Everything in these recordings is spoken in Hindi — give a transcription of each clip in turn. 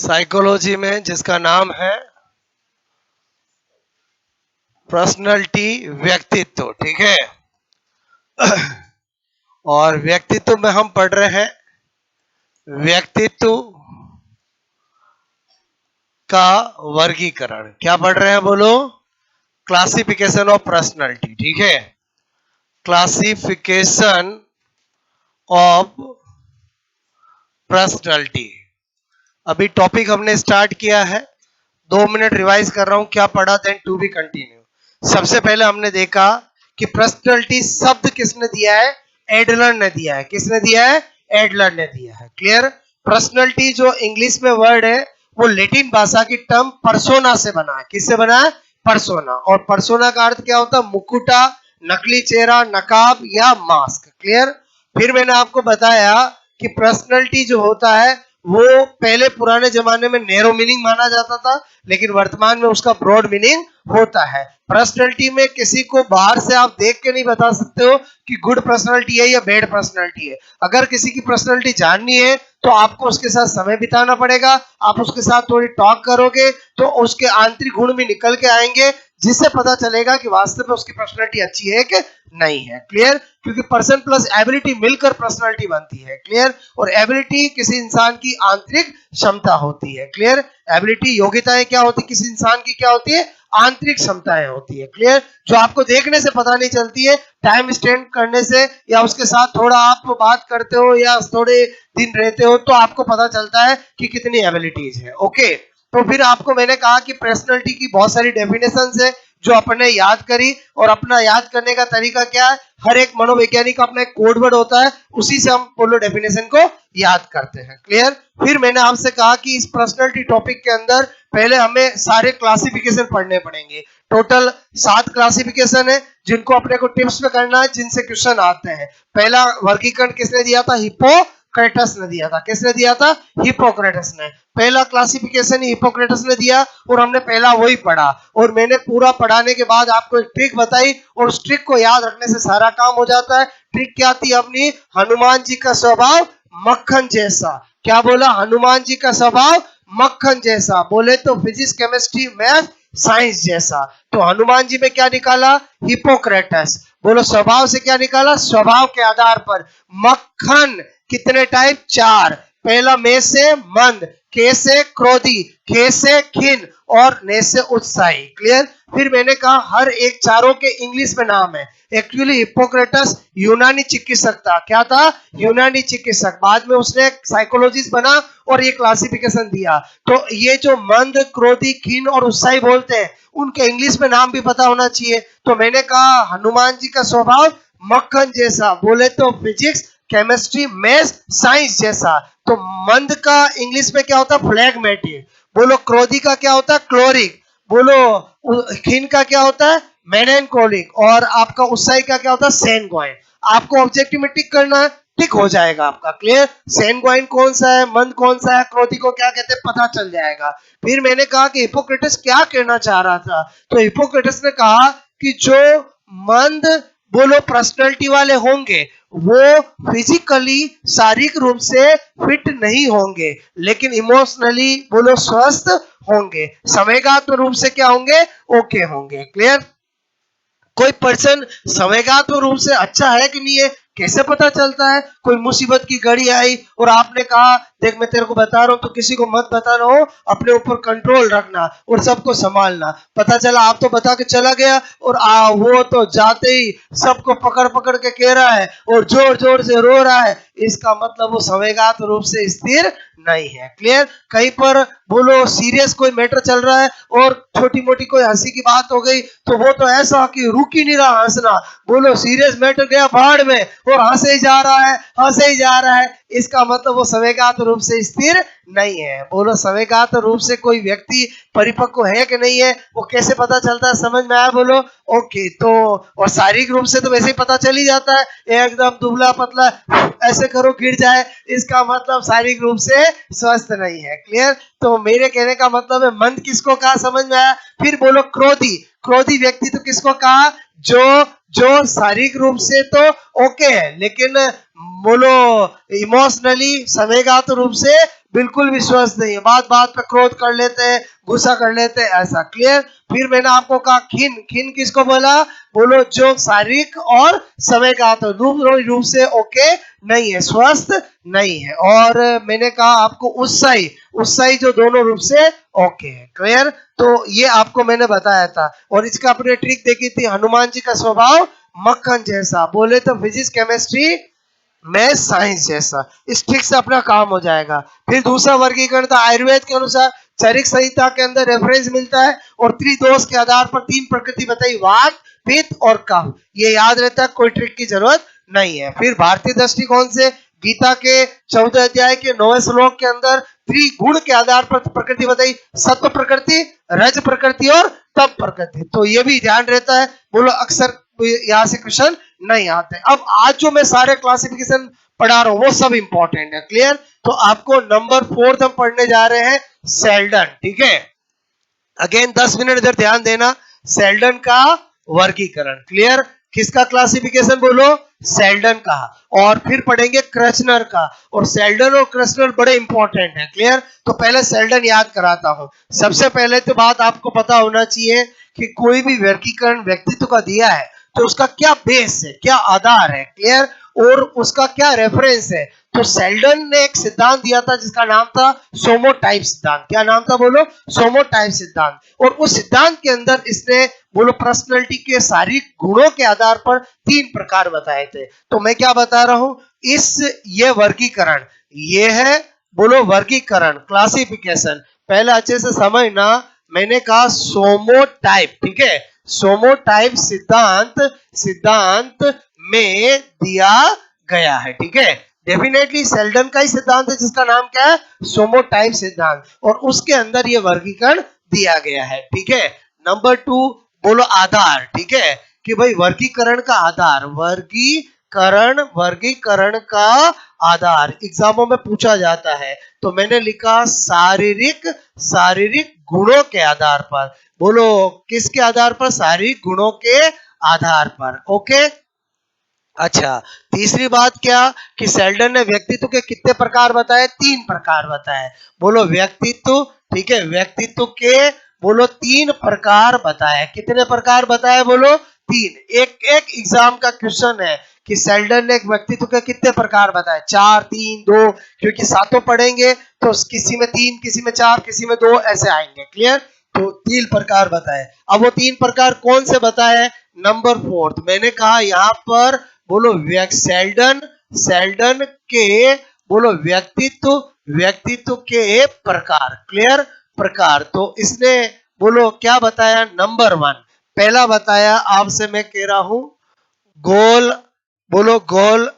साइकोलॉजी में जिसका नाम है पर्सनैलिटी, व्यक्तित्व। ठीक है। और व्यक्तित्व में हम पढ़ रहे हैं व्यक्तित्व का वर्गीकरण। क्या पढ़ रहे हैं बोलो? Classification of personality. ठीक है, क्लासिफिकेशन ऑफ पर्सनैलिटी। अभी टॉपिक हमने स्टार्ट किया है, 2 मिनट रिवाइज कर रहा हूं क्या पढ़ा, देन टू बी कंटिन्यू। सबसे पहले हमने देखा कि पर्सनैलिटी शब्द किसने दिया है? एडलर ने दिया है। किसने दिया है? एडलर ने दिया है। क्लियर? पर्सनैलिटी जो इंग्लिश में वर्ड है वो लैटिन भाषा की टर्म पर्सोना से बना है। किससे बना है? पर्सोना। और पर्सोना का अर्थ क्या होता है? मुकुटा, नकली चेहरा, नकाब या मास्क। क्लियर? फिर मैंने आपको बताया कि पर्सनैलिटी जो होता है वो पहले पुराने जमाने में नैरो मीनिंग माना जाता था, लेकिन वर्तमान में उसका ब्रॉड मीनिंग होता है। पर्सनैलिटी में किसी को बाहर से आप देख के नहीं बता सकते हो कि गुड पर्सनैलिटी है या बैड पर्सनैलिटी है। अगर किसी की पर्सनैलिटी जाननी है तो आपको उसके साथ समय बिताना पड़ेगा, आप उसके साथ थोड़ी टॉक करोगे तो उसके आंतरिक गुण भी निकल के आएंगे, जिससे पता चलेगा कि वास्तव में उसकी पर्सनैलिटी अच्छी है कि नहीं है। क्लियर? क्योंकि पर्सन प्लस एबिलिटी मिलकर पर्सनैलिटी बनती है। क्लियर? और एबिलिटी किसी इंसान की आंतरिक क्षमता होती है। क्लियर? एबिलिटी योग्यताएं क्या होती है? किसी इंसान की क्या होती है? आंतरिक क्षमताएं होती है। क्लियर? जो आपको देखने से पता नहीं चलती है, टाइम स्पेंड करने से या उसके साथ थोड़ा आप बात करते हो या थोड़े दिन रहते हो तो आपको पता चलता है कि कितनी एबिलिटीज है। ओके, तो फिर आपको मैंने कहा कि पर्सनैलिटी की बहुत सारी डेफिनेशंस है जो अपने याद करी, और अपना याद करने का तरीका क्या है? हर एक मनोवैज्ञानिक का अपना एक कोड वर्ड होता है, उसी से हम बोलो डेफिनेशन को याद करते हैं। क्लियर? फिर मैंने आपसे कहा कि इस पर्सनैलिटी टॉपिक के अंदर पहले हमें सारे क्लासिफिकेशन पढ़ने पड़ेंगे। टोटल 7 क्लासिफिकेशन है जिनको अपने को टिप्स में करना है, जिनसे क्वेश्चन आते हैं। पहला वर्गीकरण किसने दिया था? हिप्पोक्रेटस ने दिया था। किसने दिया था? हिप्पोक्रेटस ने। पहला क्लासिफिकेशन हिप्पोक्रेटस ने दिया और हमने पहला वही पढ़ा, और मैंने पूरा पढ़ाने के बाद आपको एक ट्रिक बताई, और उस ट्रिक को याद रखने से सारा काम हो जाता है। ट्रिक क्या थी अपनी? हनुमान जी का स्वभाव मक्खन जैसा। क्या बोला? हनुमान जी का स्वभाव मक्खन जैसा। बोले तो फिजिक्स, केमिस्ट्री, मैथ, साइंस जैसा। तो हनुमान जी में क्या निकाला? हिप्पोक्रेटस। बोलो स्वभाव से क्या निकाला? स्वभाव के आधार पर मक्खन। कितने टाइप? 4। पहला में से मंद, के से क्रोधी, खे से खिन, और ने से उत्साही। क्लियर? फिर मैंने कहा हर एक चारों के इंग्लिश में नाम है। एक्चुअली हिप्पोक्रेटस यूनानी चिकित्सक था। क्या था? यूनानी चिकित्सक। बाद में उसने साइकोलॉजिस्ट बना और ये क्लासिफिकेशन दिया। तो ये जो मंद, क्रोधी, खिन और उत्साही बोलते हैं, उनके इंग्लिश में नाम भी पता होना चाहिए। तो मैंने कहा हनुमान जी का स्वभाव मक्खन जैसा। बोले तो फिजिक्स, केमिस्ट्री, मैथ्स, साइंस जैसा। तो मंद का इंग्लिश में क्या होता है? फ्लैगमेटिक। बोलो क्रोधी का क्या होता है? क्लोरिक। बोलो खिन का क्या होता है? मेलेंकोलिक। और आपका उत्साही का क्या होता है? सैनगोइन। आपको ऑब्जेक्टिव में टिक करना है, टिक हो जाएगा आपका। क्लियर? सैनगोइन कौन सा है, मंद कौन सा है, क्रोधी को क्या कहते हैं, पता चल जाएगा। फिर मैंने कहा कि हिप्पोक्रेटस क्या कहना चाह रहा था। तो हिप्पोक्रेटस ने कहा कि जो मंद बोलो पर्सनैलिटी वाले होंगे वो फिजिकली, शारीरिक रूप से फिट नहीं होंगे, लेकिन इमोशनली बोलो स्वस्थ होंगे। समयगात्म रूप से क्या होंगे? ओके होंगे। क्लियर? कोई पर्सन समयगात्म रूप से अच्छा है कि नहीं है कैसे पता चलता है? कोई मुसीबत की घड़ी आई और आपने कहा देख मैं तेरे को बता रहा हूं, तो किसी को मत बताना, हो अपने ऊपर कंट्रोल रखना और सबको संभालना। पता चला आप तो बता के चला गया और वो तो जाते ही सबको पकड़ पकड़ के कह रहा है और जोर जोर से रो रहा है, इसका मतलब वो समयगात्म रूप से स्थिर नहीं है। क्लियर? कहीं पर बोलो सीरियस कोई मैटर चल रहा है और छोटी मोटी कोई हंसी की बात हो गई तो वो तो ऐसा कि रुक ही नहीं रहा हंसना। बोलो सीरियस मैटर गया भाड़ में और हंसे ही जा रहा है, हंसे ही जा रहा है, इसका मतलब वो समयगात्म रूप से स्थिर नहीं है। बोलो समयगात्म रूप से कोई व्यक्ति परिपक्व है कि नहीं है, वो कैसे पता चलता है? समझ में आया? बोलो ओके। तो और शारीरिक रूप से तो वैसे ही पता चल ही जाता है, एकदम दुबला पतला ऐसे करो गिर जाए, इसका मतलब शारीरिक रूप से स्वस्थ नहीं है। क्लियर? तो मेरे कहने का मतलब है मंद किसको कहा, समझ में आया? फिर बोलो क्रोधी। क्रोधी व्यक्ति तो किसको कहा? जो शारीरिक रूप से तो ओके है, लेकिन बोलो इमोशनली, समयगात्म रूप से बिल्कुल भी स्वस्थ नहीं है, बात बात पे क्रोध कर लेते हैं, गुस्सा कर लेते हैं, ऐसा। क्लियर? फिर मैंने आपको कहा खिन, खिन किसको बोला? बोलो जो शारीरिक और समय का तो रूप से ओके नहीं है, स्वस्थ नहीं है। और मैंने कहा आपको उत्साही, उत्साही जो दोनों रूप से ओके है। क्लियर? तो ये आपको मैंने बताया था। और इसका अपने ट्रिक देखी थी, हनुमान जी का स्वभाव मक्खन जैसा, बोले तो फिजिक्स केमिस्ट्री मैं साइंस जैसा। इस ट्रिक से अपना काम हो जाएगा। फिर दूसरा वर्गीकरण था आयुर्वेद के अनुसार, चरिक संहिता के अंदर रेफरेंस मिलता है और त्रिदोष के आधार पर 3 प्रकृति बताई, वात, पित्त और कफ। ये याद रहता है, कोई ट्रिक की जरूरत नहीं है। फिर भारतीय दृष्टिकोण से गीता के 14 अध्याय के 9वें श्लोक के अंदर त्रिगुण के आधार पर प्रकृति बताई, सत्व प्रकृति, रज प्रकृति और तप प्रकृति। तो ये भी ध्यान रहता है। बोलो अक्सर यहाँ से क्वेश्चन नहीं आते। अब आज जो मैं सारे क्लासिफिकेशन पढ़ा रहा हूँ वो सब इंपॉर्टेंट है। क्लियर? तो आपको नंबर 4 हम पढ़ने जा रहे हैं, सेल्डन। ठीक है, अगेन 10 मिनट इधर ध्यान देना। सेल्डन का वर्गीकरण। क्लियर? किसका क्लासिफिकेशन बोलो? सेल्डन का। और फिर पढ़ेंगे क्रचनर का। और सेल्डन और क्रचनर बड़े इंपॉर्टेंट है। क्लियर? तो पहले सेल्डन याद कराता हूं। सबसे पहले तो बात आपको पता होना चाहिए कि कोई भी वर्गीकरण व्यक्तित्व का दिया है तो उसका क्या बेस है, क्या आधार है। क्लियर? और उसका क्या रेफरेंस है। तो सेल्डन ने एक सिद्धांत दिया था जिसका नाम था सोमोटाइप सिद्धांत। क्या नाम था बोलो? सोमोटाइप सिद्धांत। और उस सिद्धांत के अंदर इसने बोलो पर्सनालिटी के शारीरिक गुणों के आधार पर 3 प्रकार बताए थे। तो मैं क्या बता रहा हूं, इस ये वर्गीकरण, ये है बोलो वर्गीकरण, क्लासिफिकेशन। पहले अच्छे से समझना, मैंने कहा सोमोटाइप। ठीक है, सोमोटाइप सिद्धांत, सिद्धांत में दिया गया है। ठीक है, डेफिनेटली सेल्डन का ही सिद्धांत है जिसका नाम क्या है? सोमोटाइप सिद्धांत। और उसके अंदर ये वर्गीकरण दिया गया है। ठीक है, नंबर 2 बोलो आधार। ठीक है, कि भाई वर्गीकरण का आधार, वर्गीकरण, वर्गीकरण का आधार एग्जामों में पूछा जाता है। तो मैंने लिखा शारीरिक, शारीरिक गुणों के आधार पर। बोलो किसके आधार पर? शारीरिक गुणों के आधार पर। ओके, अच्छा, तीसरी बात क्या कि सेल्डन ने व्यक्तित्व के कितने प्रकार बताए? 3 प्रकार बताए। बोलो व्यक्तित्व। ठीक है, व्यक्तित्व के बोलो 3 प्रकार बताए। कितने प्रकार बताए? बोलो 3। एक एक एग्जाम का क्वेश्चन है कि सेल्डन ने एक व्यक्तित्व के कितने प्रकार बताए? 4, 3, 2, क्योंकि सातों पढ़ेंगे तो किसी में 3, किसी में 4, किसी में 2 ऐसे आएंगे। क्लियर? तो 3 प्रकार बताए। अब वो 3 प्रकार कौन से बताए? नंबर 4 मैंने कहा यहाँ पर बोलो सेल्डन, सेल्डन के बोलो व्यक्तित्व, व्यक्तित्व के प्रकार। क्लियर? प्रकार। तो इसने बोलो क्या बताया? नंबर 1 पहला बताया आपसे, मैं कह रहा हूं गोल, बोलो गोल,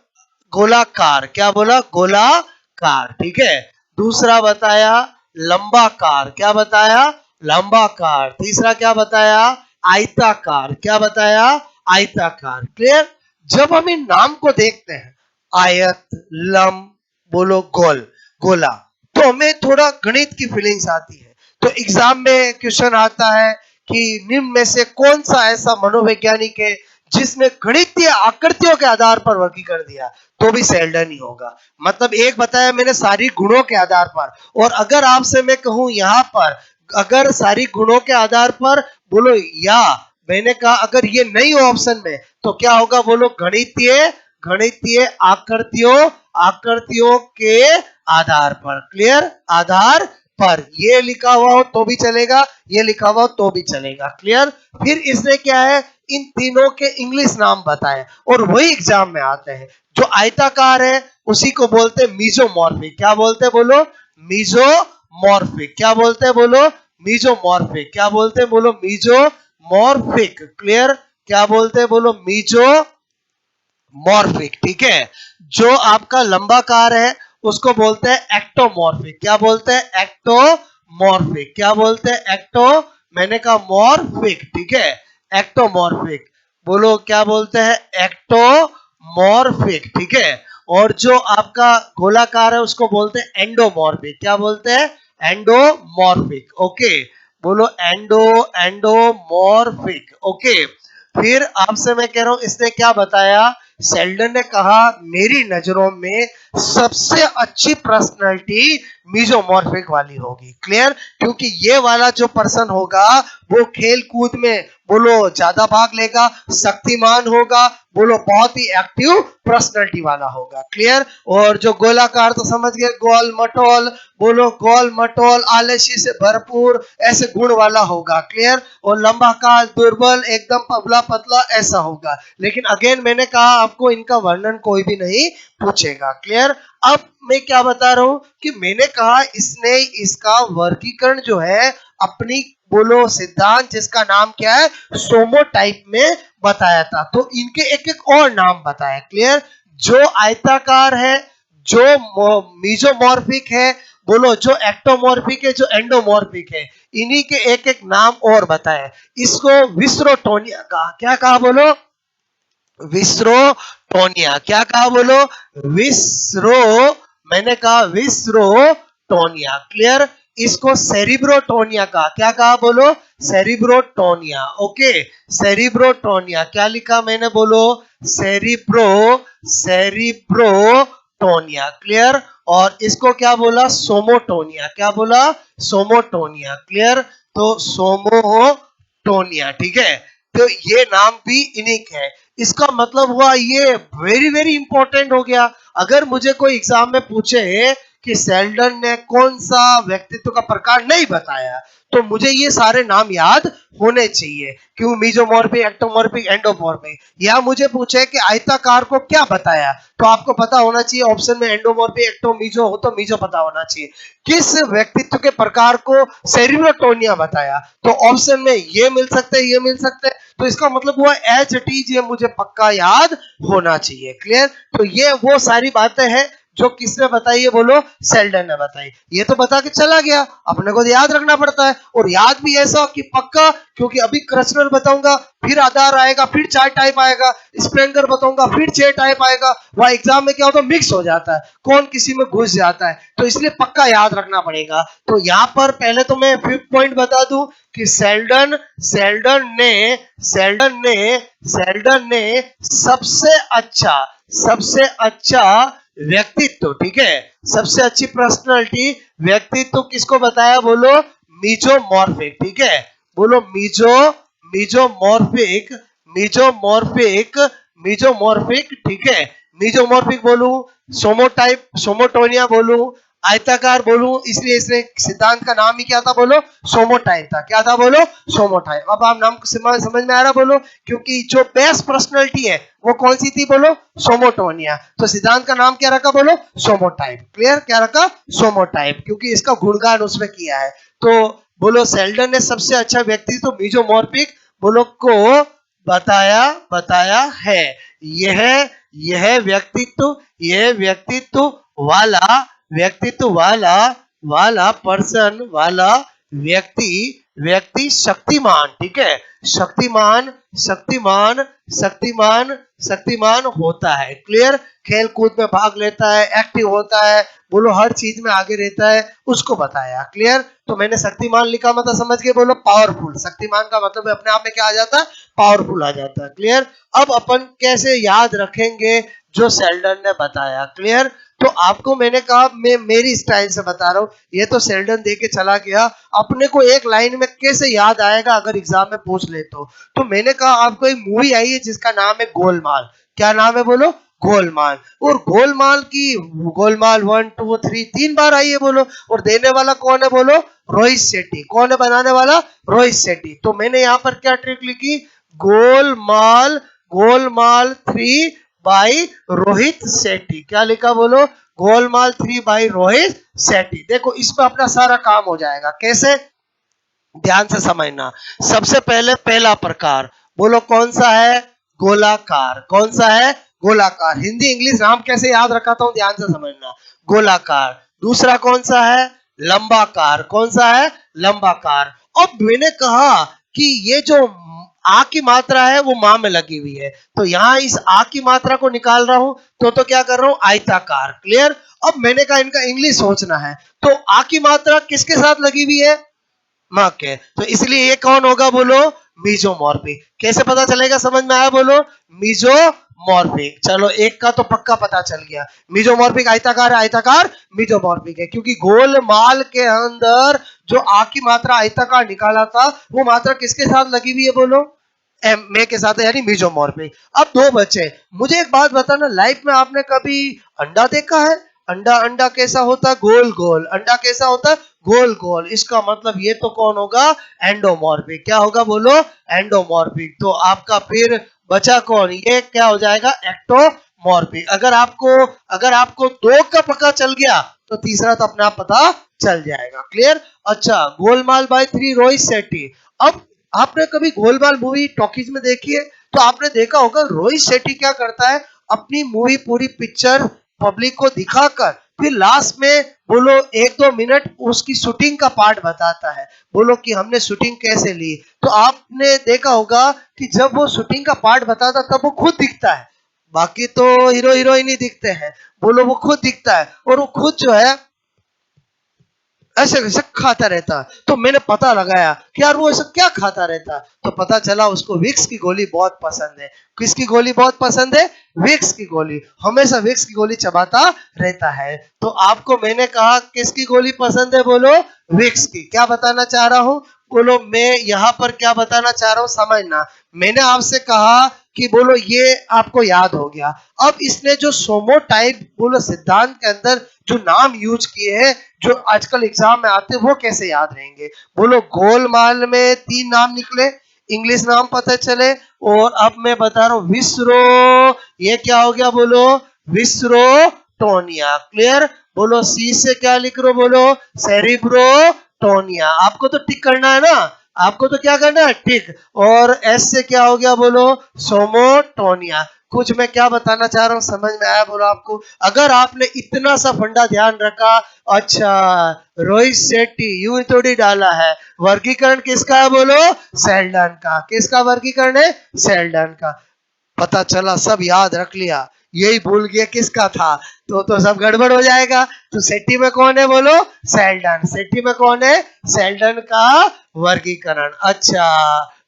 गोलाकार। क्या बोला? गोलाकार। ठीक है, दूसरा बताया लंबा कार। क्या बताया? लंबा कार। तीसरा क्या बताया? आयताकार। क्या बताया? आयताकार। क्लियर? जब हम इन नाम को देखते हैं, आयत, लंब, बोलो गोल, गोला, तो हमें थोड़ा गणित की फीलिंग्स आती है। तो एग्जाम में क्वेश्चन आता है कि निम्न में से कौन सा ऐसा मनोवैज्ञानिक है जिसने गणितीय आकृतियों के आधार पर वर्गीकरण दिया, तो भी सेल्डन ही होगा। मतलब एक बताया मैंने सारी गुणों के आधार पर, और अगर आपसे मैं कहूं यहां पर अगर सारी गुणों के आधार पर बोलो, या मैंने कहा अगर ये नहीं हो ऑप्शन में तो क्या होगा? बोलो गणितीय, गणितीय आकृतियों, आकृतियों के आधार पर। क्लियर? आधार पर। ये लिखा हुआ हो तो भी चलेगा, ये लिखा हुआ हो तो भी चलेगा। क्लियर? फिर इसने क्या है, इन तीनों के इंग्लिश नाम बताए और वही एग्जाम में आते हैं। जो आयताकार है उसी को बोलते हैं मीजोमॉर्फिक। क्या बोलते हैं? बोलो मीजोमॉर्फिक। क्या बोलते हैं? बोलो मीजोमॉर्फिक। क्या बोलते हैं? बोलो मीजोमॉर्फिक। क्लियर? क्या बोलते हैं? बोलो मीजोमॉर्फिक। ठीक है, जो आपका लंबा कार है उसको बोलते हैं एक्टोमॉर्फिक। क्या बोलते हैं? एक्टोमॉर्फिक। क्या बोलते हैं? एक्टो, मैंने कहा मॉर्फिक। ठीक है, एक्टोमॉर्फिक। बोलो क्या बोलते हैं? एक्टोमॉर्फिक। ठीक है, और जो आपका गोलाकार है उसको बोलते हैं एंडोमॉर्फिक। क्या बोलते हैं? एंडोमॉर्फिक। ओके, बोलो एंडो, एंडोमॉर्फिक। ओके, फिर आपसे मैं कह रहा हूं इसने क्या बताया? सेल्डन ने कहा मेरी नजरों में सबसे अच्छी पर्सनालिटी मीजोमॉर्फिक वाली होगी। क्लियर? क्योंकि ये वाला जो पर्सन होगा वो खेल कूद में बोलो ज्यादा भाग लेगा, शक्तिमान होगा, बोलो बहुत ही एक्टिव पर्सनालिटी वाला होगा। क्लियर? और जो गोलाकार तो समझ गए, गोल मटोल, बोलो गोल मटोल, आलसी से भरपूर, ऐसे गुण वाला होगा। क्लियर? और लंबा काल, दुर्बल, एकदम पतला पतला, ऐसा होगा। लेकिन अगेन मैंने कहा आपको इनका वर्णन कोई भी नहीं पूछेगा। क्लियर? अब मैं क्या बता रहा हूं कि मैंने कहा इसने इसका वर्गीकरण जो है अपनी बोलो सिद्धांत जिसका नाम क्या है सोमो टाइप में बताया था। तो इनके एक एक और नाम बताया। क्लियर? जो आयताकार है, जो मीजोमॉर्फिक है, बोलो जो एक्टोमॉर्फिक है, जो एंडोमॉर्फिक है, इन्हीं के एक एक नाम और बताए। इसको विस्रोटोनिया कहा। क्या कहा बोलो? विस्रोटोनिया। क्या कहा बोलो? विस्रो, मैंने कहा विस्रोटोनिया। क्लियर? इसको सेरिब्रोटोनिया कहा। क्या कहा बोलो? सेरिब्रोटोनिया। ओके, सेरिब्रोटोनिया। क्या लिखा मैंने बोलो? सेरिब्रोटोनिया। क्लियर? और इसको क्या बोला? सोमोटोनिया। क्या बोला? सोमोटोनिया। क्लियर? तो सोमोटोनिया। ठीक है, तो ये नाम भी इन्हीं के है। इसका मतलब हुआ ये वेरी वेरी इंपॉर्टेंट हो गया। अगर मुझे कोई एग्जाम में पूछे कि सेल्डन ने कौन सा व्यक्तित्व का प्रकार नहीं बताया, तो मुझे ये सारे नाम याद होने चाहिए। क्यों? मीजोमॉर्फिक, एक्टोमॉर्फिक, एंडोमॉर्फिक। या मुझे पूछे कि आयताकार को क्या बताया, तो आपको पता होना चाहिए ऑप्शन में एंडोमॉर्फिक, एक्टो, मीजो हो तो मीजो पता होना चाहिए। किस व्यक्तित्व के प्रकार को सेरिब्रोटोनिया बताया, तो ऑप्शन में ये मिल सकते हैं, ये मिल सकते हैं। तो इसका मतलब हुआ एज इट इज ये मुझे पक्का याद होना चाहिए। क्लियर? तो ये वो सारी बातें हैं जो किसने बताई है बोलो? सेल्डन ने बताई। ये तो बता के चला गया, अपने को याद रखना पड़ता है। और याद भी ऐसा कि पक्का, क्योंकि अभी क्रस्नल बताऊंगा, फिर आधार आएगा, फिर 4 टाइप आएगा, स्प्रेंगर बताऊंगा, फिर 6 टाइप आएगा। वह एग्जाम में क्या होता है, मिक्स हो जाता है, कौन किसी में घुस जाता है। तो इसलिए पक्का याद रखना पड़ेगा। तो यहाँ पर पहले तो मैं 5th पॉइंट बता दूं कि सेल्डन ने सबसे अच्छा व्यक्तित्व, ठीक है, सबसे अच्छी पर्सनालिटी व्यक्तित्व किसको बताया बोलो? मीजोमॉर्फिक। ठीक है, बोलो मीजोमॉर्फिक, मीजोमॉर्फिक, मीजोमॉर्फिक। ठीक है, मीजोमॉर्फिक बोलूं, सोमोटाइप, सोमोटोनिया बोलूं, आयताकार बोलूं, इसलिए इसने सिद्धांत का नाम ही क्या था बोलो? सोमोटाइप था। क्या था बोलो? सोमोटाइप। अब आप नाम समझ में आ रहा बोलो? क्योंकि जो बेस्ट पर्सनालिटी है वो कौन सी थी बोलो? सोमोटोनिया। तो सिद्धांत का नाम क्या रखा बोलो? सोमोटाइप। क्लियर? क्या रखा? सोमोटाइप, क्योंकि इसका गुणगान उसमें किया है। तो बोलो सेल्डन ने सबसे अच्छा व्यक्तित्व मीजोमॉर्फिक बोलो को बताया है। यह व्यक्तित्व वाला पर्सन, वाला व्यक्ति शक्तिमान। ठीक है, शक्तिमान होता है। क्लियर? खेल कूद में भाग लेता है, एक्टिव होता है, बोलो हर चीज में आगे रहता है, उसको बताया। क्लियर? तो मैंने शक्तिमान लिखा, मतलब समझ के बोलो पावरफुल। शक्तिमान का मतलब अपने आप में क्या आ जाता है? पावरफुल आ जाता है। क्लियर? अब अपन कैसे याद रखेंगे जो सेल्डन ने बताया? क्लियर? तो आपको मैंने कहा मैं मेरी स्टाइल से बता रहा हूं, ये तो सेल्डन दे के चला गया, अपने को एक लाइन में कैसे याद आएगा अगर एग्जाम में पूछ ले तो मैंने कहा आपको एक मूवी आई है जिसका नाम है गोलमाल। क्या नाम है बोलो? गोलमाल। और गोलमाल 1 2 3 3 बार आई है बोलो। और देने वाला कौन है बोलो? रोहित शेट्टी। कौन है बनाने वाला? रोहित शेट्टी। तो मैंने यहाँ पर क्या ट्रिक लिखी? गोलमाल 3 बाई रोहित शेट्टी। क्या लिखा बोलो? गोलमाल 3 बाई रोहित शेट्टी। देखो इसमें अपना सारा काम हो जाएगा। कैसे? ध्यान से समझना। सबसे पहले पहला प्रकार बोलो कौन सा है? गोलाकार। कौन सा है? गोलाकार। हिंदी इंग्लिश नाम कैसे याद रखाता हूं, ध्यान से समझना। गोलाकार। दूसरा कौन सा है? लंबाकार। कौन सा है? लंबाकार। अब मैंने कहा कि ये जो आ की मात्रा है वो मां में लगी हुई है, तो यहां इस आ की मात्रा को निकाल रहा हूं, तो क्या कर रहा हूं? आयताकार। क्लियर? अब मैंने कहा इनका इंग्लिश सोचना है, तो आ की मात्रा किसके साथ लगी हुई है? माँ के। तो इसलिए ये कौन होगा बोलो? मीजोमॉर्फिक। कैसे पता चलेगा, समझ में आया बोलो? मीजोमॉर्फिक। चलो एक का तो पक्का पता चल गया, मीजोमॉर्फिक आयताकार है, आयताकार मीजोमॉर्फिक है, क्योंकि गोलमाल के अंदर जो आ की मात्रा आयताकार निकाला था वो मात्रा किसके साथ लगी हुई है बोलो? एम में के साथ है, यानी मीजोमॉर्फिक। अब दो बचे, मुझे एक बात बताना, लाइफ में आपने कभी अंडा देखा है? अंडा, अंडा कैसा होता है? गोल गोल। अंडा कैसा होता है? गोल गोल। इसका मतलब ये तो कौन होगा? एंडोमॉर्फिक। क्या होगा बोलो? एंडोमॉर्फिक। तो आपका फिर बचा कौन? ये क्या हो जाएगा? एक्टोमॉर्फिक। अगर आपको दो का पता चल गया तो तीसरा तो अपने आप पता चल जाएगा। क्लियर? अच्छा, गोलमाल बाय 3 रोहित शेट्टी। अब आपने कभी गोलमाल मूवी टॉकीज में देखी है तो आपने देखा होगा रोहित शेट्टी क्या करता है, अपनी मूवी पूरी पिक्चर पब्लिक को दिखाकर फिर लास्ट में बोलो 1-2 मिनट उसकी शूटिंग का पार्ट बताता है, बोलो कि हमने शूटिंग कैसे ली। तो आपने देखा होगा कि जब वो शूटिंग का पार्ट बताता तब वो खुद दिखता है, बाकी तो हीरो हीरोइन ही दिखते हैं, बोलो वो खुद दिखता है और वो खुद जो है ऐसे वैसे खाता रहता। तो मैंने पता लगाया कि यार वो ऐसा क्या खाता रहता, तो पता चला उसको विक्स की गोली बहुत पसंद है। किसकी गोली बहुत पसंद है? विक्स की गोली। हमेशा विक्स की गोली चबाता रहता है। तो आपको मैंने कहा किसकी गोली पसंद है बोलो? विक्स की। क्या बताना चाह रहा हूं बोलो? मैं यहाँ पर क्या बताना चाह रहा हूँ समझना। मैंने आपसे कहा कि बोलो ये आपको याद हो गया। अब इसने जो सोमो टाइप बोलो सिद्धांत के अंदर जो नाम यूज किए हैं जो आजकल एग्जाम में आते हैं वो कैसे याद रहेंगे बोलो? गोलमाल में 3 नाम निकले, इंग्लिश नाम पता चले, और अब मैं बता रहा हूँ विस्रो, ये क्या हो गया बोलो? विस्रोटोनिया। क्लियर? बोलो सी से क्या लिख रहे हो बोलो? सेरिब्रोटोनिया। आपको तो टिक करना है ना, आपको तो क्या करना है? टिक। और एस से क्या हो गया बोलो? सोमोटोनिया। कुछ मैं क्या बताना चाह रहा हूँ समझ में आया बोलो आपको? अगर आपने इतना सा फंडा ध्यान रखा, अच्छा रोहित शेट्टी यूं ही थोड़ी डाला है, वर्गीकरण किसका है बोलो? सेल्डन का। किसका वर्गीकरण है? सेल्डन का। पता चला सब याद रख लिया, यही भूल गया किसका था, तो सब गड़बड़ हो जाएगा। तो सेट्टी में कौन है बोलो? सेल्डन। सेट्टी में कौन है? सेल्डन का वर्गीकरण। अच्छा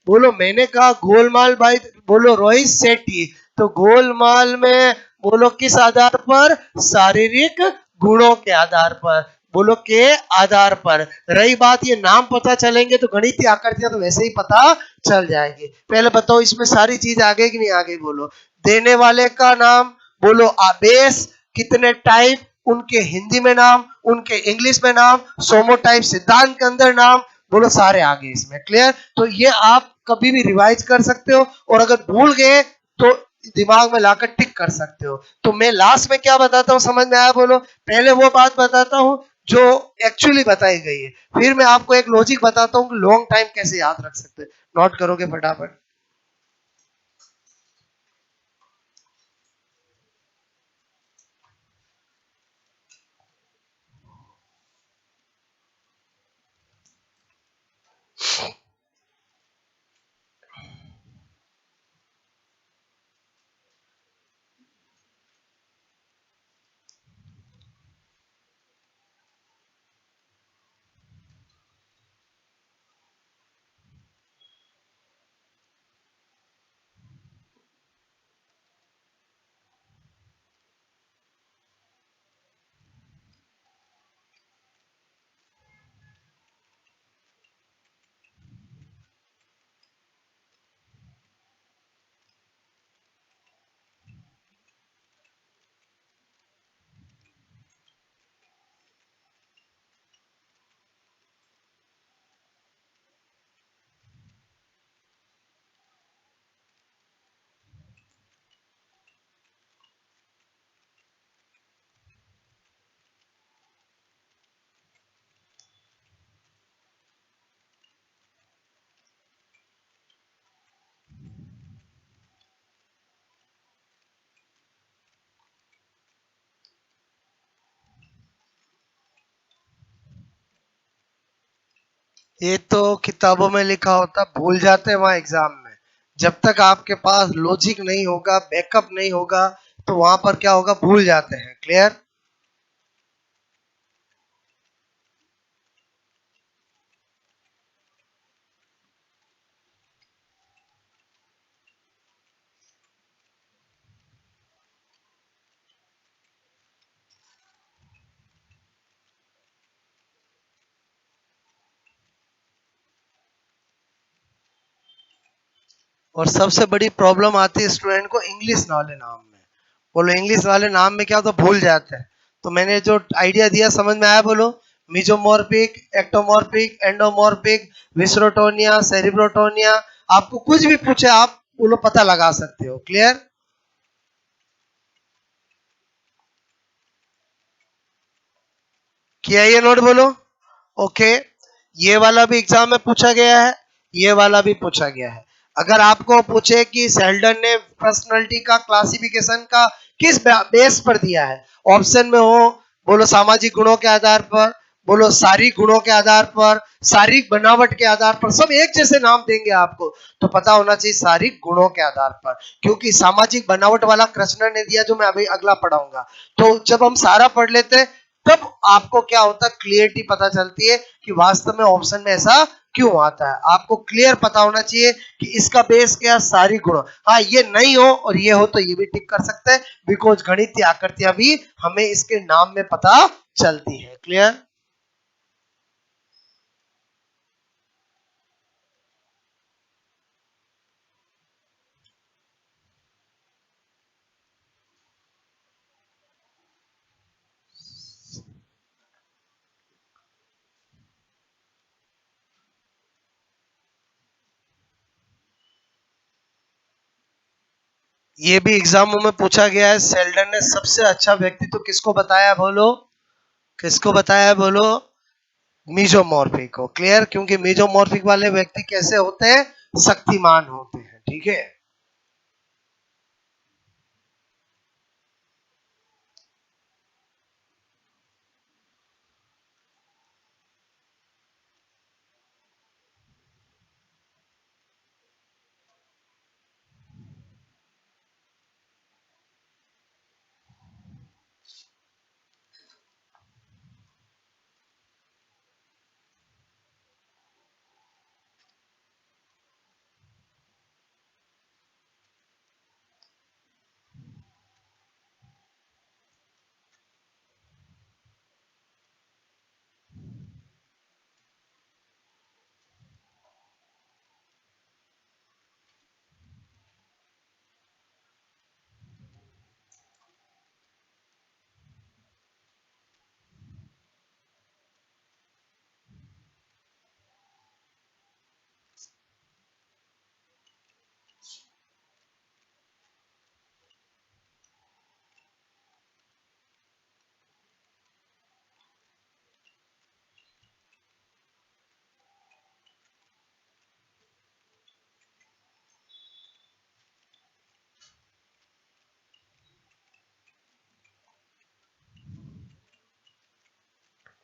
बोलो, मैंने कहा गोलमाल भाई बोलो रोहित शेट्टी, तो गोलमाल में बोलो किस आधार पर? शारीरिक गुणों के आधार पर, बोलो के आधार पर। रही बात ये नाम पता चलेंगे तो गणितीय आकृतियां तो वैसे ही पता चल जाएगी। पहले बताओ इसमें सारी चीज आगे कि नहीं आगे बोलो? देने वाले का नाम बोलो, बेस कितने टाइप, उनके हिंदी में नाम, उनके इंग्लिश में नाम, सोमो टाइप सिद्धांत के अंदर नाम, बोलो सारे आगे इसमें। क्लियर? तो ये आप कभी भी रिवाइज कर सकते हो और अगर भूल गए तो दिमाग में लाकर टिक कर सकते हो। तो मैं लास्ट में क्या बताता हूँ समझ में आया बोलो? पहले वो बात बताता हूँ जो एक्चुअली बताई गई है, फिर मैं आपको एक लॉजिक बताता हूँ कि लॉन्ग टाइम कैसे याद रख सकते हैं। नोट करोगे फटाफट? ये तो किताबों में लिखा होता, भूल जाते हैं वहां एग्जाम में। जब तक आपके पास लॉजिक नहीं होगा, बैकअप नहीं होगा, तो वहां पर क्या होगा? भूल जाते हैं। क्लियर? और सबसे बड़ी प्रॉब्लम आती है स्टूडेंट को इंग्लिश वाले नाम में। बोलो इंग्लिश वाले नाम में क्या होता है, भूल जाते हैं। तो मैंने जो आइडिया दिया समझ में आया? बोलो मीजोमॉर्फिक, एक्टोमॉर्फिक, एंडोमॉर्फिक, विस्रोटोनिया, सेरिब्रोटोनिया, आपको कुछ भी पूछे आप बोलो पता लगा सकते हो। क्लियर? किया ये नोट? बोलो ओके। ये वाला भी एग्जाम में पूछा गया है, ये वाला भी पूछा गया है। अगर आपको पूछे कि सेल्डन ने पर्सनालिटी का क्लासिफिकेशन का किस बेस पर दिया है, ऑप्शन में हो बोलो सामाजिक गुणों के आधार पर, बोलो शारीरिक गुणों के आधार पर, शारीरिक बनावट के आधार पर, सब एक जैसे नाम देंगे आपको, तो पता होना चाहिए शारीरिक गुणों के आधार पर। क्योंकि सामाजिक बनावट वाला कृष्ण ने दिया जो मैं अभी अगला पढ़ाऊंगा। तो जब हम सारा पढ़ लेते हैं तब आपको क्या होता है, क्लियरिटी पता चलती है कि वास्तव में ऑप्शन में ऐसा क्यों आता है। आपको क्लियर पता होना चाहिए कि इसका बेस क्या, सारी गुण। हाँ ये नहीं हो और ये हो तो ये भी टिक कर सकते हैं, बिकॉज गणितीय आकृतियां भी हमें इसके नाम में पता चलती है। क्लियर? ये भी एग्जामों में पूछा गया है। सेल्डन ने सबसे अच्छा व्यक्तित्व किसको बताया? बोलो किसको बताया? बोलो मीजोमॉर्फिक को। क्लियर? क्योंकि मीजोमॉर्फिक वाले व्यक्ति कैसे होते हैं, शक्तिमान होते हैं। ठीक है?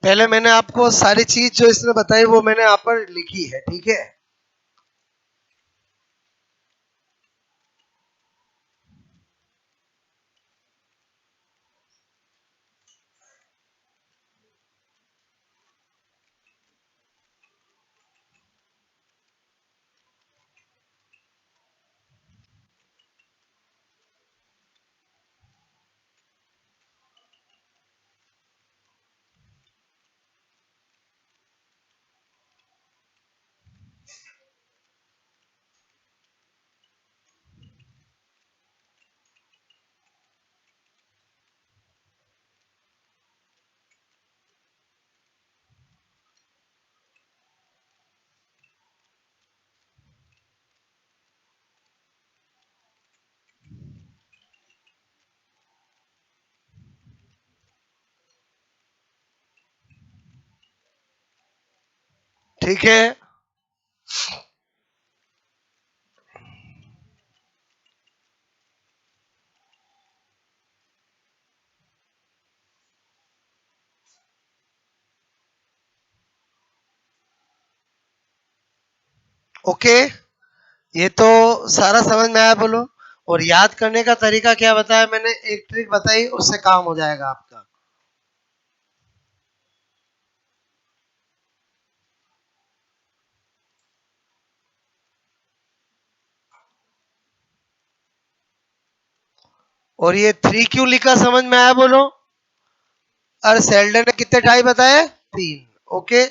पहले मैंने आपको सारी चीज जो इसने बताई वो मैंने यहाँ पर लिखी है। ठीक है? ठीक है? ओके, ये तो सारा समझ में आया। बोलो और याद करने का तरीका क्या बताया मैंने, एक ट्रिक बताई, उससे काम हो जाएगा आपका। और ये थ्री क्यों लिखा समझ में आया? बोलो। और सेल्डन ने कितने टाई बताए? तीन। Okay,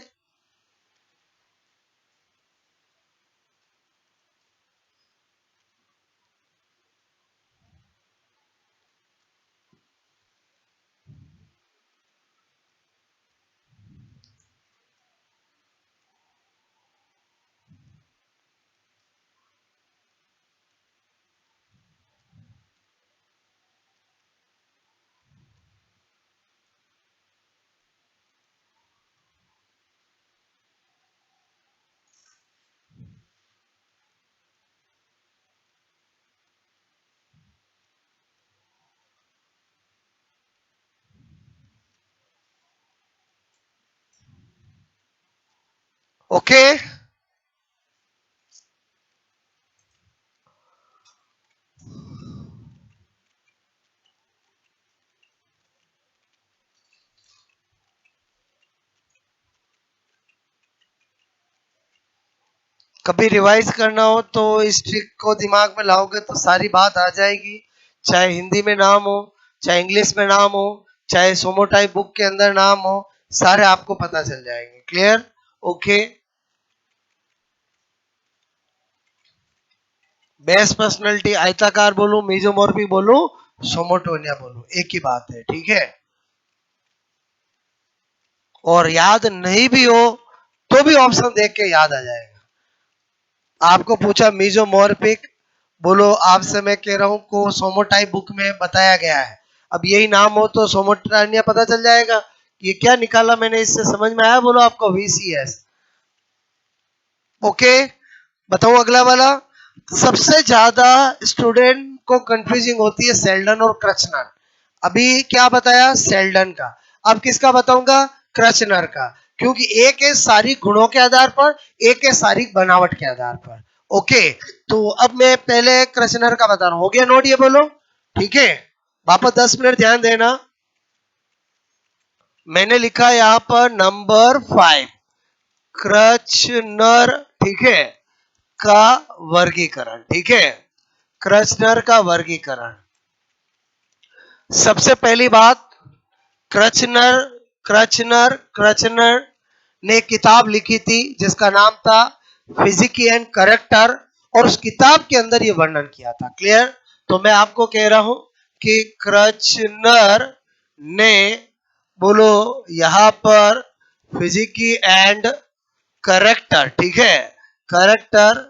okay. कभी रिवाइज करना हो तो इस ट्रिक को दिमाग में लाओगे तो सारी बात आ जाएगी। चाहे हिंदी में नाम हो, चाहे इंग्लिश में नाम हो, चाहे सोमोटाइप बुक के अंदर नाम हो, सारे आपको पता चल जाएंगे। क्लियर? ओके। बेस्ट पर्सनालिटी आयताकार बोलूं, मेजोमॉर्फिक बोलूं, सोमोटोनिया बोलूं, एक ही बात है। ठीक है? और याद नहीं भी हो तो भी ऑप्शन देख के याद आ जाएगा। आपको पूछा मेजोमॉर्फिक, बोलो आपसे मैं कह रहा हूं को सोमोटाइप बुक में बताया गया है। अब यही नाम हो तो सोमोटानिया पता चल जाएगा। ये क्या निकाला मैंने, इससे समझ में आया? बोलो आपको VCS। ओके, बताऊं अगला वाला। सबसे ज्यादा स्टूडेंट को कंफ्यूजिंग होती है सेल्डन और क्रचनर। अभी क्या बताया? सेल्डन का। अब किसका बताऊंगा? क्रचनर का। क्योंकि एक है शारीरिक गुणों के आधार पर, एक है शारीरिक बनावट के आधार पर। ओके, तो अब मैं पहले क्रचनर का बता रहा हूं। हो गया नोट? ये बोलो। ठीक है, वापस 10 मिनट ध्यान देना। मैंने लिखा यहां पर नंबर 5, क्रचनर। ठीक है, का वर्गीकरण। ठीक है, क्रचनर का वर्गीकरण। सबसे पहली बात, क्रचनर क्रचनर क्रचनर ने एक किताब लिखी थी जिसका नाम था फिजिकी एंड करेक्टर, और उस किताब के अंदर ये वर्णन किया था। क्लियर? तो मैं आपको कह रहा हूं कि क्रचनर ने, बोलो यहां पर, फिजिकी एंड करेक्टर, ठीक है, करेक्टर,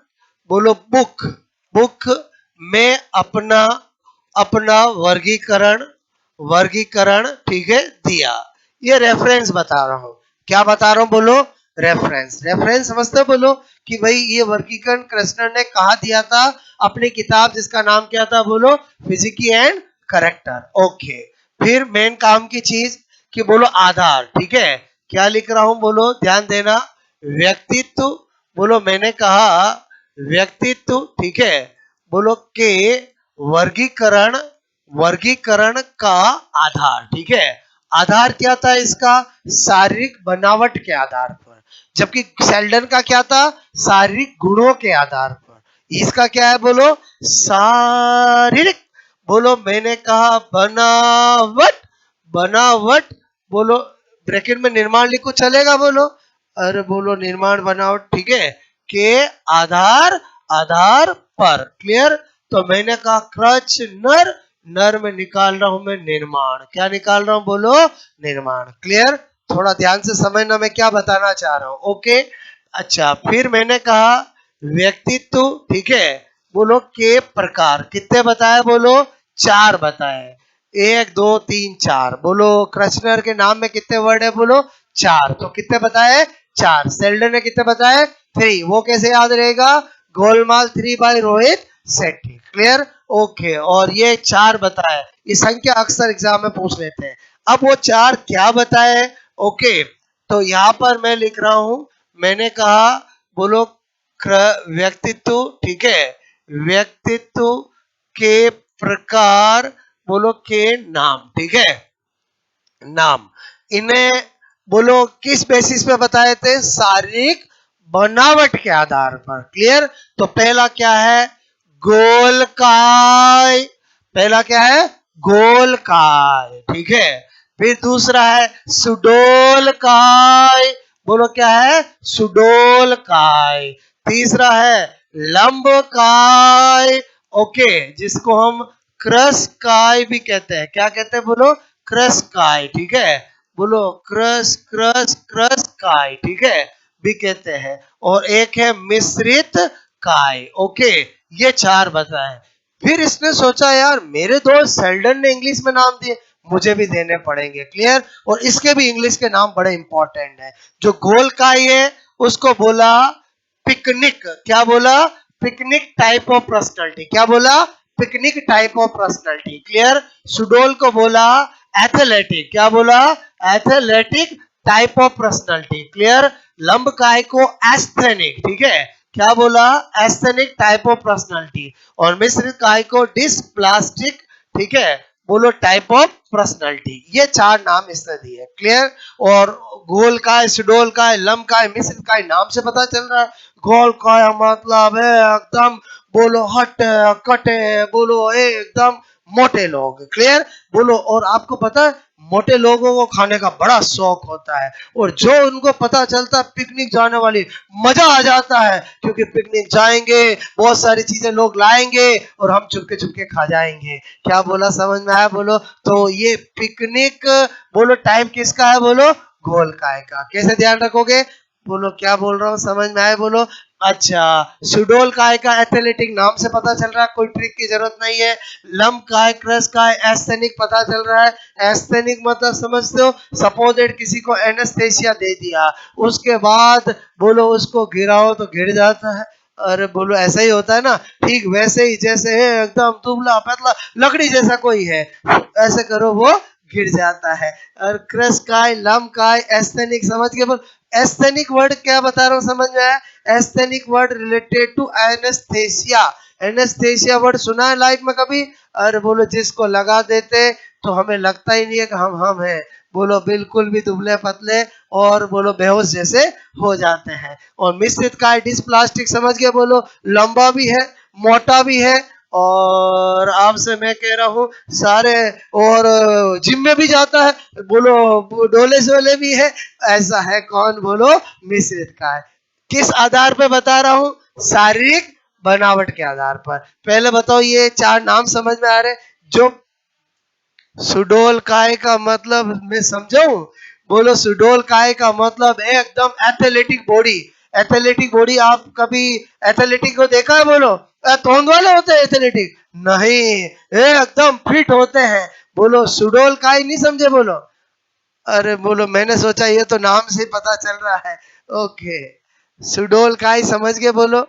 बोलो बुक, बुक में अपना अपना वर्गीकरण वर्गीकरण, ठीक है, दिया। ये रेफरेंस बता रहा हूं। क्या बता रहा हूं? बोलो रेफरेंस। रेफरेंस समझते हो? बोलो कि भाई ये वर्गीकरण कृष्णन ने कहा दिया था, अपनी किताब जिसका नाम क्या था? बोलो फिजिकी एंड करेक्टर। ओके, फिर मेन काम की चीज कि बोलो आधार। ठीक है, क्या लिख रहा हूं? बोलो ध्यान देना। व्यक्तित्व, बोलो मैंने कहा व्यक्तित्व, ठीक है, बोलो के वर्गीकरण वर्गीकरण का आधार। ठीक है, आधार क्या था इसका? शारीरिक बनावट के आधार पर। जबकि सेल्डन का क्या था? शारीरिक गुणों के आधार पर। इसका क्या है? बोलो शारीरिक, बोलो मैंने कहा बनावट, बनावट, बोलो ब्रैकेट में निर्माण लिखो, चलेगा? बोलो, अरे बोलो निर्माण बनावट, ठीक है, के आधार आधार पर। क्लियर? तो मैंने कहा क्रच नर, नर में निकाल रहा हूं मैं निर्माण। क्या निकाल रहा हूं? बोलो निर्माण। क्लियर? थोड़ा ध्यान से समझना मैं क्या बताना चाह रहा हूं। ओके, अच्छा, फिर मैंने कहा व्यक्तित्व, ठीक है, बोलो के प्रकार। कितने बताए? बोलो 4 बताए। 1 2 3 4। बोलो क्रचनर के नाम में कितने वर्ड है? बोलो 4। तो कितने बताए? 4। सेल्डन ने कितने बताए? 3। वो कैसे याद रहेगा? गोलमाल 3 बाय रोहित सेठी। क्लियर? ओके, और ये 4 बताए। ये संख्या अक्सर एग्जाम में पूछ लेते हैं। अब वो 4 क्या बताए? ओके, तो यहां पर मैं लिख रहा हूं, मैंने कहा बोलो व्यक्तित्व, ठीक है, व्यक्तित्व के प्रकार, बोलो के नाम, ठीक है, नाम। इन्हें बोलो किस बेसिस पे बताए थे? शारीरिक बनावट के आधार पर। क्लियर? तो पहला क्या है? गोलकाय। पहला क्या है? गोलकाय, ठीक है। फिर दूसरा है सुडोलकाय। बोलो क्या है? सुडोलकाय। तीसरा है लंबकाय, ओके, जिसको हम क्रसकाय भी कहते हैं। क्या कहते हैं? बोलो क्रस काय, ठीक है, बोलो क्रस क्रस क्रस काय, ठीक है, भी कहते हैं। और एक है मिश्रित काय। ओके, ये 4 बताए। फिर इसने सोचा यार मेरे दोस्त सेल्डन ने इंग्लिश में नाम दिए, मुझे भी देने पड़ेंगे। क्लियर? और इसके भी इंग्लिश के नाम बड़े इंपॉर्टेंट है। जो गोल काय है उसको बोला पिकनिक। क्या बोला? Pyknic type of personality. क्या बोला? Pyknic type of personality. Clear? सुडोल को बोला एथलेटिक। क्या बोला? Athletic type of personality. Clear? लंब काय को एस्थेनिक, ठीक है, क्या बोला, एस्थेनिक टाइप ऑफ पर्सनालिटी, और मिश्रित काय को डिस्प्लास्टिक, ठीक है, बोलो टाइप ऑफ पर्सनालिटी। ये चार नाम इसने दिए, क्लियर। और गोल काय, सुडोल काय, लंब काय, मिश्रित काय, नाम से पता चल रहा है गोल काय मतलब है एकदम बोलो हट कटे, बोलो एकदम मोटे लोग, क्लियर। बोलो, और आपको पता है मोटे लोगों को खाने का बड़ा शौक होता है, और जो उनको पता चलता है पिकनिक जाने वाली, मजा आ जाता है, क्योंकि पिकनिक जाएंगे, बहुत सारी चीजें लोग लाएंगे और हम चुपके चुपके खा जाएंगे। क्या बोला, समझ में आया, बोलो। तो ये पिकनिक, बोलो टाइप किसका है, बोलो गोल काय का। कैसे ध्यान रखोगे, बोलो क्या बोल रहा हूँ, समझ में आए, बोलो। अच्छा, सुडोल काय का एथलेटिक, नाम से पता चल रहा है, कोई ट्रिक की जरूरत नहीं है। लंब काय, क्रस काय, एस्थेनिक पता चल रहा है। एस्थेनिक मतलब समझते हो, सपोजेड किसी को एनेस्थेसिया दे दिया, उसके बाद बोलो उसको गिराओ तो गिर जाता है, अरे बोलो ऐसा ही होता है ना, ठीक वैसे ही, जैसे है एकदम दुबला पतला लकड़ी जैसा कोई है, ऐसे करो वो गिर जाता है। और क्रस काय, लंब काय, एस्थेनिक, समझ के बोल। एस्थेनिक वर्ड क्या बता रहा हूँ, समझ में आया, asthenic word related to anaesthesia. Anaesthesia word सुना है लाइफ में कभी, अरे बोलो जिसको लगा देते तो हमें लगता ही नहीं है कि हम हैं, बोलो बिल्कुल भी दुबले पतले और बोलो बेहोश जैसे हो जाते हैं। और मिश्रित काय डिस्प्लास्टिक, समझ गए, बोलो लंबा भी है, मोटा भी है, और आपसे मैं कह रहा हूँ सारे, और जिम में भी जाता है, बोलो डोले शोले भी है, ऐसा है कौन, बोलो मिश्रित काय। किस आधार पे बता रहा हूँ, शारीरिक बनावट के आधार पर। पहले बताओ ये चार नाम समझ में आ रहे, जो सुडोल काय का मतलब मैं समझाऊं, बोलो सुडोल काय का मतलब है एकदम एथलेटिक बॉडी। एथलेटिक बॉडी, आप कभी एथलेटिक को देखा है, बोलो तोंद वाले होते हैं एथलेटिक, नहीं, ये एकदम फिट होते हैं, बोलो सुडोल काय नहीं समझे, बोलो। अरे बोलो, मैंने सोचा ये तो नाम से पता चल रहा है, ओके। सुडोल काय समझ गए, बोलो।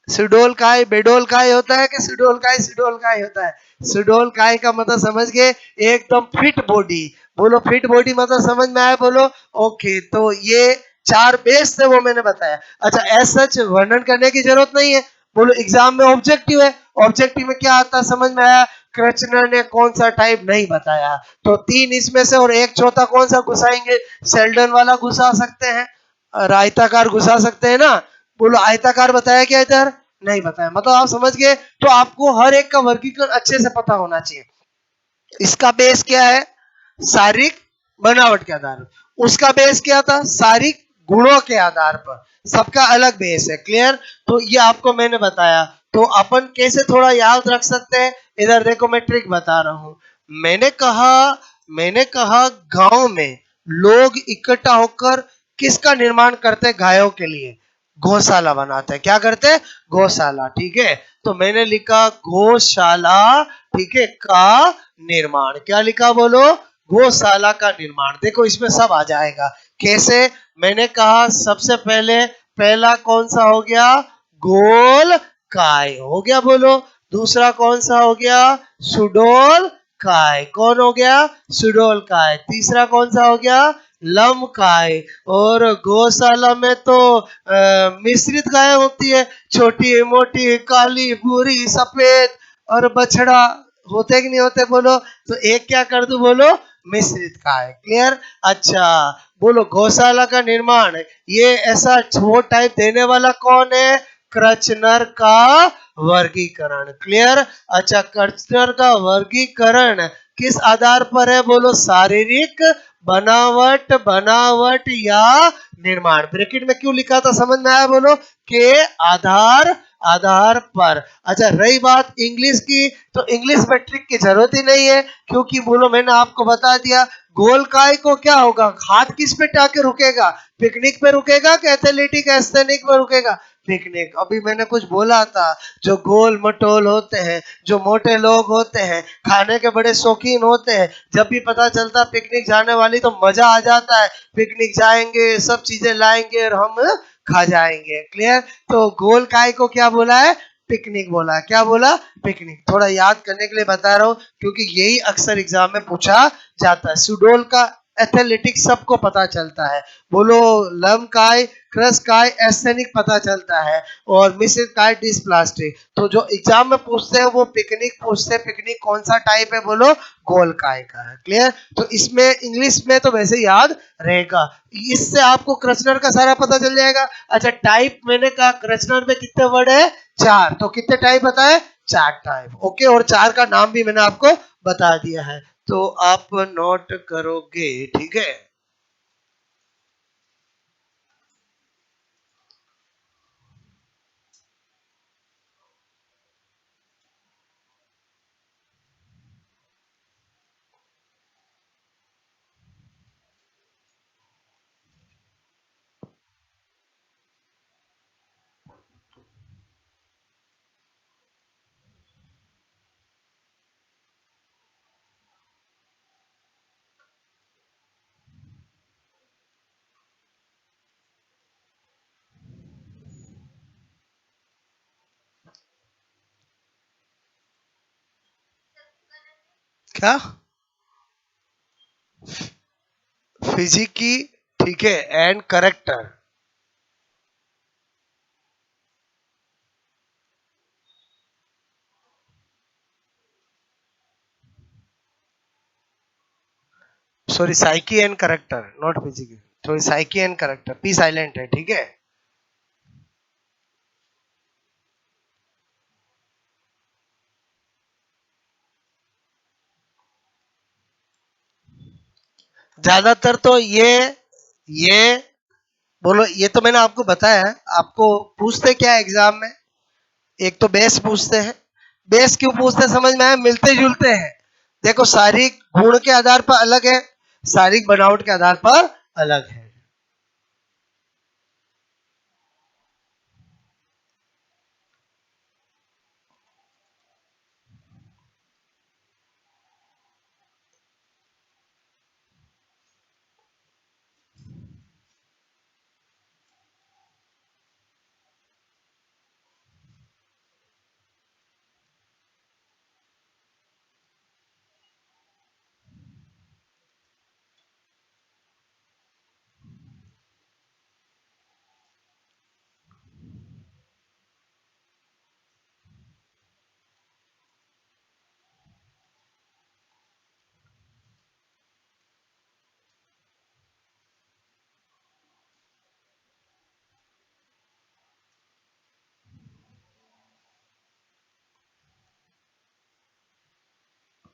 सुडोल काय बेडोल काय होता है कि सुडोल काय होता है। सुडोल काय का मतलब समझ गए, एकदम फिट बॉडी, बोलो फिट बॉडी मतलब समझ में आया, बोलो। ओके, तो ये चार बेस थे वो मैंने बताया। अच्छा, एज सच वर्णन करने की जरूरत नहीं है, बोलो एग्जाम में ऑब्जेक्टिव है, ऑब्जेक्टिव में क्या आता है समझ में आया। कृष्ण ने कौन सा टाइप नहीं बताया, तो तीन इसमें से और एक चौथा कौन सा घुसाएंगे, सेल्डन वाला घुसा सकते हैं, आयताकार घुसा सकते हैं ना, बोलो आयताकार बताया क्या इधर, नहीं बताया, मतलब आप समझ गए। तो आपको हर एक का वर्गीकरण अच्छे से पता होना चाहिए। इसका बेस क्या है, शारीरिक बनावट के आधार पर, उसका बेस क्या था, शारीरिक गुणों के आधार पर, सबका अलग बेस है, क्लियर। तो ये आपको मैंने बताया, तो अपन कैसे थोड़ा याद रख सकते हैं, इधर देखो मैं ट्रिक बता रहा हूं। मैंने कहा मैंने कहा गांव में लोग इकट्ठा होकर किसका निर्माण करते हैं, गायों के लिए गौशाला बनाते हैं, क्या करते हैं, गौशाला, ठीक है। तो मैंने लिखा गौशाला, ठीक है, का निर्माण, क्या लिखा, बोलो गौशाला का निर्माण। देखो इसमें सब आ जाएगा, कैसे, मैंने कहा सबसे पहले पहला कौन सा हो गया, गोल काय हो गया, बोलो। दूसरा कौन सा हो गया, सुडोल काय, कौन हो गया, सुडोल काय। तीसरा कौन सा हो गया, लम काय। और गौशाला में तो मिश्रित गाय होती है, छोटी मोटी काली भूरी सफेद, और बछड़ा होते कि नहीं होते, बोलो। तो एक क्या कर दू, बोलो मिश्रित काय, क्लियर। अच्छा, बोलो गौशाला का निर्माण, ये ऐसा वो टाइप देने वाला कौन है, क्रचनर का वर्गीकरण, क्लियर। अच्छा, क्रचनर का वर्गीकरण किस आधार पर है, बोलो शारीरिक बनावट, बनावट या निर्माण। ब्रैकेट में क्यों लिखा था समझ में आया, बोलो, के आधार, आधार पर। अच्छा, रही बात इंग्लिश की, तो इंग्लिश में ट्रिक की जरूरत ही नहीं है, क्योंकि बोलो मैंने आपको बता दिया, गोल काय को क्या होगा, हाथ किस पे टाके रुकेगा, पिकनिक पे रुकेगा कि एथलेटिक एस्थेनिक पे रुकेगा, पिकनिक। अभी मैंने कुछ बोला था, जो गोल मटोल होते हैं, जो मोटे लोग होते हैं, खाने के बड़े शौकीन होते हैं, जब भी पता चलता पिकनिक जाने वाली तो मजा आ जाता है, पिकनिक जाएंगे, सब चीजें लाएंगे और हम खा जाएंगे, क्लियर। तो गोल काय को क्या बोला है, पिकनिक बोला, क्या बोला, पिकनिक। थोड़ा याद करने के लिए बता रहा हूँ, क्योंकि यही अक्सर एग्जाम में पूछा जाता है। सुडोल का एथलेटिक सबको पता चलता है। बोलो लम काय, क्रस काय, एस्थेनिक पता चलता है, और मिसेस काय डिस्प्लास्टिक। तो जो एग्जाम में पूछते हैं वो पिकनिक पूछते हैं, पिकनिक कौन सा टाइप है, बोलो गोल काय का है। क्लियर? तो इसमें इंग्लिश में तो वैसे याद रहेगा, इससे आपको क्रचनर का सारा पता चल जाएगा। अच्छा टाइप मैंने कहा क्रचनर में कितने वर्ड है, 4, तो कितने टाइप बताए, 4 टाइप। ओके, और 4 का नाम भी मैंने आपको बता दिया है, तो आप नोट करोगे, ठीक है? क्या? फिजिकी, ठीक है, and character. Sorry, psyche and character, not physique. Sorry, psyche and character, P silent है, ठीक है? ज्यादातर तो ये बोलो, ये तो मैंने आपको बताया है। आपको पूछते क्या है एग्जाम में, एक तो बेस पूछते हैं। बेस क्यों पूछते हैं समझ में आया, मिलते जुलते हैं। देखो शारीरिक गुण के आधार पर अलग है, शारीरिक बनावट के आधार पर अलग है।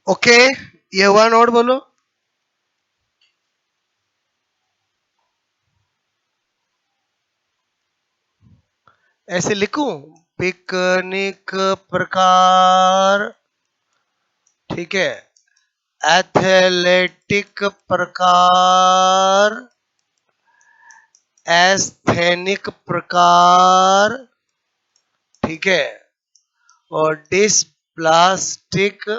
ओके, ये हुआ नोट, बोलो। ऐसे लिखूं, पिकनिक प्रकार, ठीक है, एथलेटिक प्रकार, एस्थेनिक प्रकार, ठीक है, और डिस्प्लास्टिक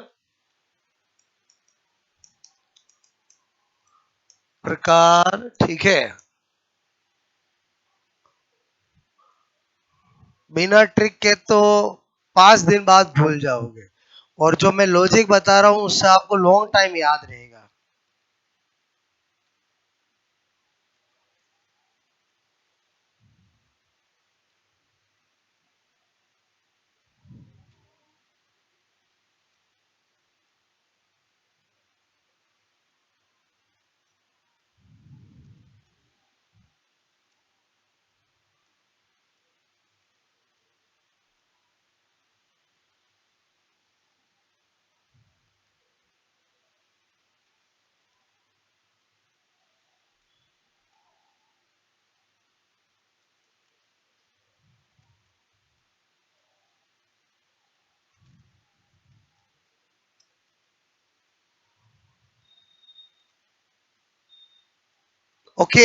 प्रकार, ठीक है। बिना ट्रिक के तो 5 दिन बाद भूल जाओगे, और जो मैं लॉजिक बता रहा हूं उससे आपको लॉन्ग टाइम याद रहेगा। ओके,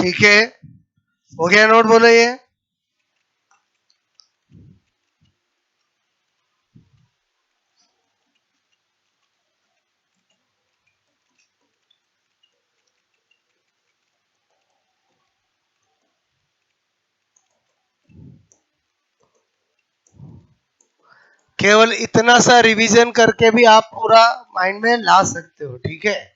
ठीक है, हो गया नोट, बोलो ये। केवल इतना सा रिवीजन करके भी आप पूरा माइंड में ला सकते हो, ठीक है।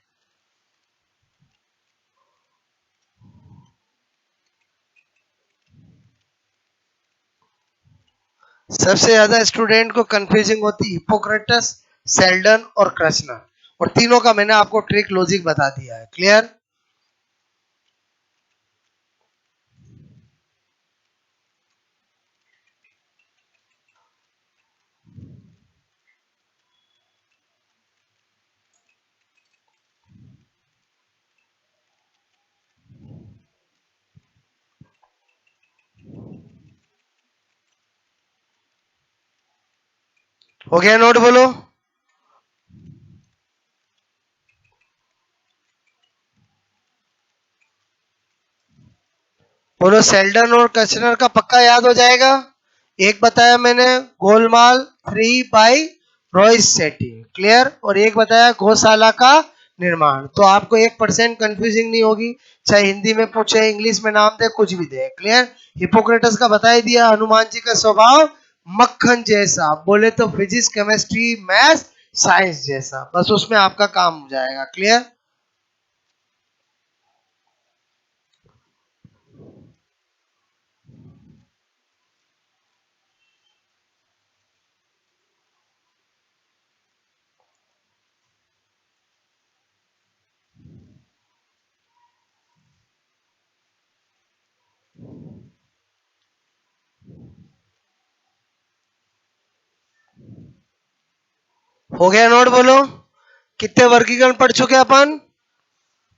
सबसे ज्यादा स्टूडेंट को कंफ्यूजिंग होती हिपोक्रेटस, सेल्डन और कृष्णा, और तीनों का मैंने आपको ट्रिक लॉजिक बता दिया है। क्लियर? हो गया नोट, बोलो। बोलो सेल्डन और कचनर का पक्का याद हो जाएगा। एक बताया मैंने गोलमाल 3 बाई रॉयस सेटी, क्लियर, और एक बताया गौशाला का निर्माण। तो आपको 1% कंफ्यूजिंग नहीं होगी, चाहे हिंदी में पूछे, इंग्लिश में नाम दे, कुछ भी दे। क्लियर? हिपोक्रेटस का बता ही दिया, हनुमान जी का स्वभाव मक्खन जैसा, बोले तो फिजिक्स केमिस्ट्री मैथ्स साइंस जैसा, बस उसमें आपका काम हो जाएगा। क्लियर? हो गया नोट, बोलो। कितने वर्गीकरण पढ़ चुके अपन?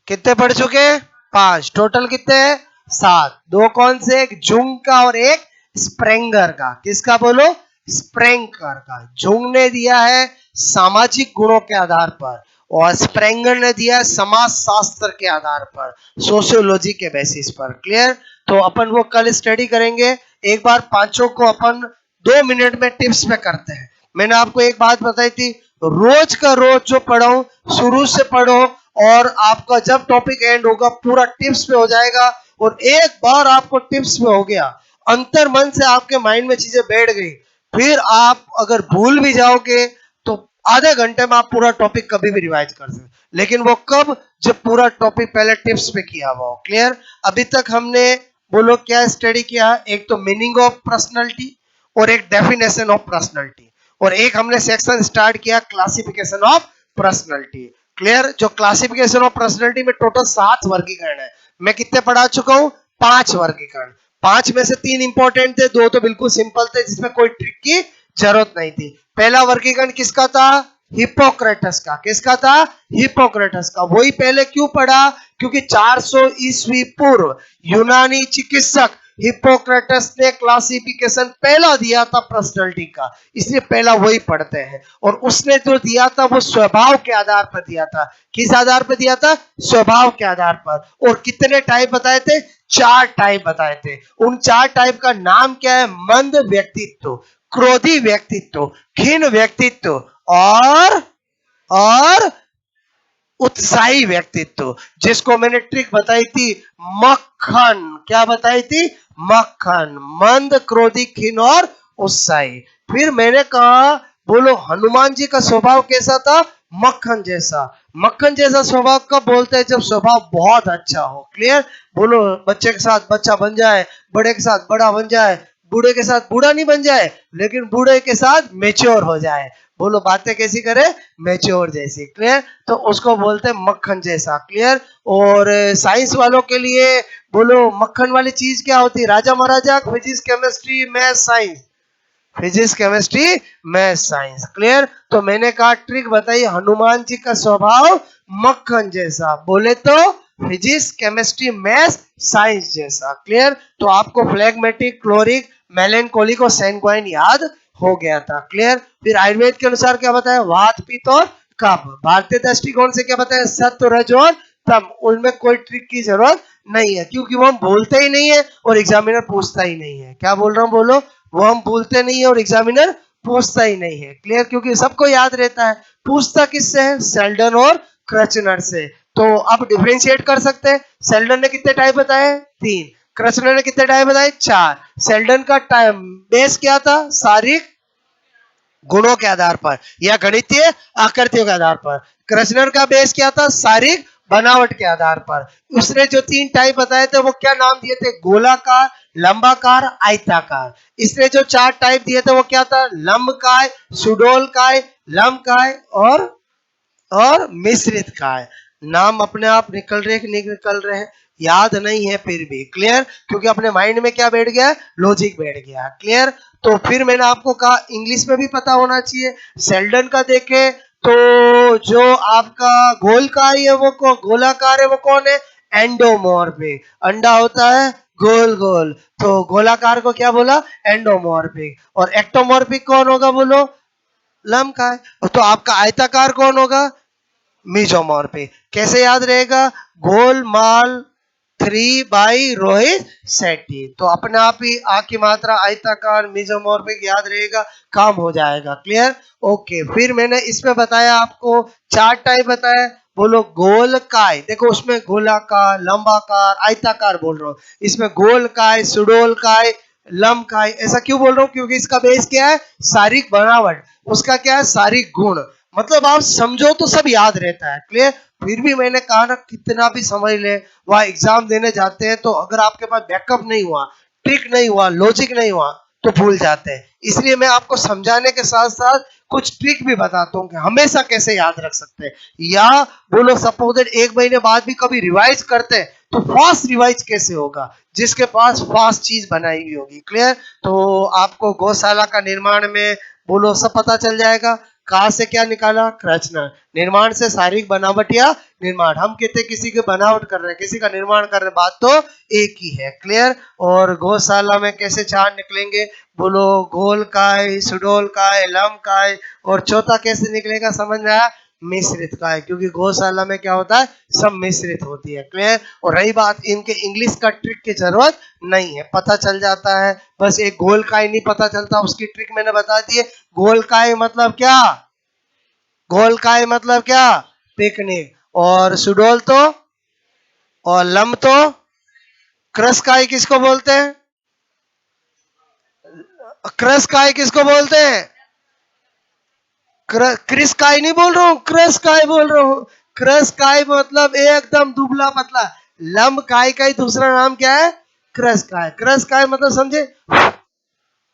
कितने पढ़ चुके? 5। टोटल कितने हैं? 7। दो कौन से? एक जुंग का और एक स्प्रेंगर का। किसका बोलो? स्प्रेंगर का। जुंग ने दिया है सामाजिक गुणों के आधार पर, और स्प्रेंगर ने दिया है समाज शास्त्र के आधार पर, सोशियोलॉजी के बेसिस पर। क्लियर? तो अपन वो कल स्टडी करेंगे। एक बार पांचों को अपन 2 मिनट में टिप्स पे करते हैं। मैंने आपको एक बात बताई थी, रोज का रोज जो पढ़ो, शुरू से पढ़ो, और आपका जब टॉपिक एंड होगा पूरा टिप्स पे हो जाएगा। और एक बार आपको टिप्स पे हो गया, अंतर मन से आपके माइंड में चीजें बैठ गई, फिर आप अगर भूल भी जाओगे तो आधे घंटे में आप पूरा टॉपिक कभी भी रिवाइज कर सकते, लेकिन वो कब? जब पूरा टॉपिक पहले टिप्स पे किया हुआ हो। क्लियर? अभी तक हमने बोलो क्या स्टडी किया? एक तो मीनिंग ऑफ पर्सनैलिटी, और एक डेफिनेशन ऑफ पर्सनैलिटी, और एक हमने सेक्शन स्टार्ट किया क्लासिफिकेशन ऑफ पर्सनैलिटी। क्लियर? जो क्लासिफिकेशन ऑफ पर्सनैलिटी में टोटल 7 वर्गीकरण है, मैं कितने पढ़ा चुका हूं? 5 वर्गीकरण। 5 में से 3 इंपॉर्टेंट थे, 2 तो बिल्कुल सिंपल थे, जिसमें कोई ट्रिक की जरूरत नहीं थी। पहला वर्गीकरण किसका था? हिपोक्रेटस का। किसका था? हिपोक्रेटस का। वही पहले क्यों पढ़ा? क्योंकि 400 ईस्वी पूर्व यूनानी चिकित्सक हिपोक्रेटस ने क्लासिफिकेशन पहला दिया था पर्सनैलिटी का, इसलिए पहला वही पढ़ते हैं। और उसने जो दिया था वो स्वभाव के आधार पर दिया था। किस आधार पर दिया था? स्वभाव के आधार पर। और कितने टाइप बताए थे? 4 टाइप बताए थे। उन 4 टाइप का नाम क्या है? मंद व्यक्तित्व, क्रोधी व्यक्तित्व, खीन व्यक्तित्व, और उत्साही व्यक्तित्व, जिसको मैंने ट्रिक बताई थी मक्खन। क्या बताई थी? मक्खन। मंद, क्रोधी, खीन और उत्साही। फिर मैंने कहा बोलो हनुमान जी का स्वभाव कैसा था? मक्खन जैसा। मक्खन जैसा स्वभाव कब बोलते हैं? जब स्वभाव बहुत अच्छा हो। क्लियर? बोलो बच्चे के साथ बच्चा बन जाए, बड़े के साथ बड़ा बन जाए, बूढ़े के साथ बूढ़ा नहीं बन जाए, लेकिन बूढ़े के साथ मेच्योर हो जाए। बोलो बातें कैसी करे? मेच्योर जैसी। क्लियर? तो उसको बोलते हैं मक्खन जैसा। क्लियर? और साइंस वालों के लिए बोलो मक्खन वाली चीज क्या होती है? राजा महाराजा, physics chemistry math science, physics chemistry math science. Clear? तो मैंने कहा ट्रिक बताइए, हनुमान जी का स्वभाव मक्खन जैसा, बोले तो फिजिक्स केमिस्ट्री मैथ साइंस जैसा। क्लियर? तो आपको फ्लेगमेटिक, क्लोरिक, मेलेंकोलिक और सैंग्वाइन याद हो गया था। क्लियर? फिर आयुर्वेद के अनुसार क्या बताया? वात, पित्त और कफ। भारतीय दृष्टिकोण से क्या बताया? सत्व, रज और तम। उनमें कोई ट्रिक की जरूरत नहीं है, क्योंकि वो हम बोलते ही नहीं है और एग्जामिनर पूछता ही नहीं है। क्या बोल रहा हूँ बोलो? वो हम बोलते नहीं है और एग्जामिनर पूछता ही नहीं है। क्लियर? क्योंकि सबको याद रहता है। पूछता किससे है? सेल्डन और क्रचनर से। तो आप डिफरेंशिएट कर सकते हैं। सेल्डन ने कितने टाइप बताए? 3। क्रचनर ने कितने टाइप बताए? 4। सेल्डन का टाइम बेस क्या था? शारीरिक गुणों के आधार पर या गणितीय आकृतियों के आधार पर। कृष्णर का बेस क्या था? शारीरिक बनावट के आधार पर। उसने जो 3 टाइप बताए थे वो क्या नाम दिए थे? गोलाकार, लंबाकार, आयताकार। इसने जो 4 टाइप दिए थे वो क्या था? लंबकाय, सुडोलकाय, लंबकाय और मिश्रित काय। नाम अपने आप निकल रहे कि नहीं निकल रहे हैं? याद नहीं है फिर भी। क्लियर? क्योंकि अपने माइंड में क्या बैठ गया? लॉजिक बैठ गया। क्लियर? तो फिर मैंने आपको कहा इंग्लिश में भी पता होना चाहिए। सेल्डन का देखे तो जो आपका गोलकार है वो गोलाकार है वो कौन है? एंडोमॉर्फिक। अंडा होता है गोल गोल, तो गोलाकार को क्या बोला? एंडोमॉर्फिक। और एक्टोमॉर्फिक कौन होगा बोलो? लंबकाय। तो आपका आयताकार कौन होगा? मीजोमॉर्फिक। कैसे याद रहेगा? गोलमाल 3 बाई रोहित सेट्टी। तो अपने आप ही आ की मात्रा आयताकार मीजोमॉर्फिक याद रहेगा, काम हो जाएगा। क्लियर? ओके। फिर मैंने इसमें बताया आपको 4 टाइप बताया। बोलो गोलकाय। देखो उसमें गोलाकार, लंबाकार, आयताकार बोल रहा हूँ। इसमें गोलकाय, सुडोलकाय, लंबकाय। ऐसा क्यों बोल रहा हूँ? क्योंकि इसका बेस क्या है? शारीरिक बनावट। उसका क्या है? शारीरिक गुण। मतलब आप समझो तो सब याद रहता है। क्लियर? फिर भी मैंने कहा ना, कितना भी समझ ले, वहां एग्जाम देने जाते हैं तो अगर आपके पास बैकअप नहीं हुआ, ट्रिक नहीं हुआ, लॉजिक नहीं हुआ तो भूल जाते हैं। इसलिए मैं आपको समझाने के साथ साथ कुछ ट्रिक भी बताता हूँ कि हमेशा कैसे याद रख सकते हैं। या बोलो सपोज 1 महीने बाद भी कभी रिवाइज करते हैं तो फास्ट रिवाइज कैसे होगा? जिसके पास फास्ट चीज बनाई हुई होगी। क्लियर? तो आपको गौशाला का निर्माण में बोलो सब पता चल जाएगा। कहा से क्या निकाला? क्रचनर। निर्माण से शारीरिक बनावट या निर्माण। हम कहते किसी की बनावट कर रहे हैं, किसी का निर्माण कर रहे हैं, बात तो एक ही है। क्लियर? और गौशाला में कैसे 4 निकलेंगे? बोलो गोल काय, सुडोल काय, लम काय। और चौथा कैसे निकलेगा? समझ में आया? मिश्रित काय। क्योंकि गौशाला में क्या होता है? सब मिश्रित होती है। क्लियर? और रही बात इनके इंग्लिश का ट्रिक की जरूरत नहीं है, पता चल जाता है। बस एक गोल काय नहीं पता चलता, उसकी ट्रिक मैंने बता दी है। गोल काय मतलब क्या? गोल काय मतलब क्या? पिकनिक। और सुडोल तो, और लम तो, क्रस काय किसको बोलते हैं? क्रस काय किसको बोलते हैं? क्रिस काय नहीं बोल रहा हूँ, क्रस काय बोल रहा हूँ। क्रस काय मतलब एकदम दुबला पतला। लंब काय का ही दूसरा नाम क्या है? क्रस काय। क्रस काय मतलब समझे?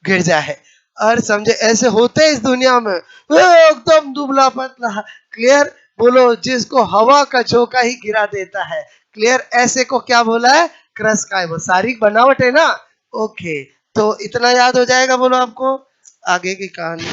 गिर जाए। और समझे ऐसे होते हैं इस दुनिया में, एकदम दुबला पतला। क्लियर? बोलो जिसको हवा का झोंका ही गिरा देता है। क्लियर? ऐसे को क्या बोला है? क्रस काय। वो शारीरिक बनावट है ना। ओके। तो इतना याद हो जाएगा बोलो आपको। आगे की कहानी